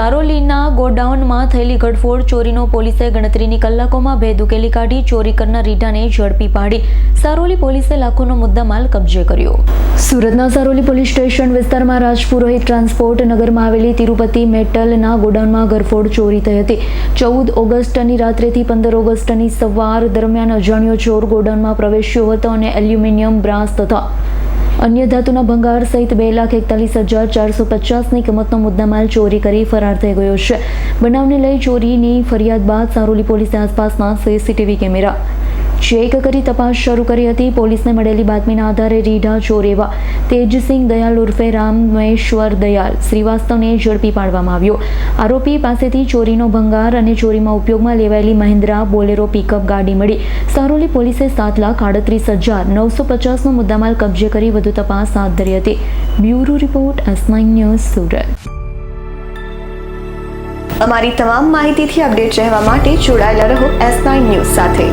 સારોલીના ગોડાઉનમાં થયેલી ઘડફોડ ચોરીનો પોલીસે ગણતરીની કલાકોમાં ભેદ ઉકેલી કાઢી ચોરી કરનાર રીઢાને ઝડપી પાડી સારોલી પોલીસે લાખોનો મુદ્દામાલ કબજે કર્યો। સુરતના સારોલી પોલીસ સ્ટેશન વિસ્તારમાં રાજપુરોહિત ટ્રાન્સપોર્ટ નગરમાં આવેલી તિરુપતિ મેટલના ગોડાઉનમાં ઘરફોડ ચોરી થઈ હતી। 14 ઓગસ્ટની રાત્રેથી 15 ઓગસ્ટની સવાર દરમિયાન અજાણ્યો ચોર ગોડાઉનમાં પ્રવેશ્યો હતો અને એલ્યુમિનિયમ, બ્રાસ તથા અન્ય ધાતુના ભંગાર સહિત 2,41,450ની કિંમતનો મુદ્દામાલ ચોરી કરી ફરાર થઈ ગયો છે। બનાવને લઈ ચોરીની ફરિયાદ બાદ સારોલી પોલીસે આસપાસના સીસીટીવી કેમેરા ચેક કરી તપાસ શરૂ કરી હતી। પોલીસને મળેલી બાતમીના આધારે રીઢા ચોર એવા તેજસિંહ દયાલ ઉર્ફે રામેશ્વર દયાલ શ્રીવાસ્તવને ઝડપી પાડવામાં આવ્યો। આરોપી પાસેથી ચોરીનો ભંગાર અને ચોરીમાં ઉપયોગમાં લેવાયેલી મહિન્દ્રા બોલેરો પિકઅપ ગાડી મળી સારોલી પોલીસે 7,38,950નો મુદ્દામાલ કબજે કરી વધુ તપાસ હાથ ધરી હતી। Bureau report S9 news Surat. અમારી તમામ માહિતીથી અપડેટ રહેવા માટે જોડાયેલા રહો S9 ન્યૂઝ સાથે।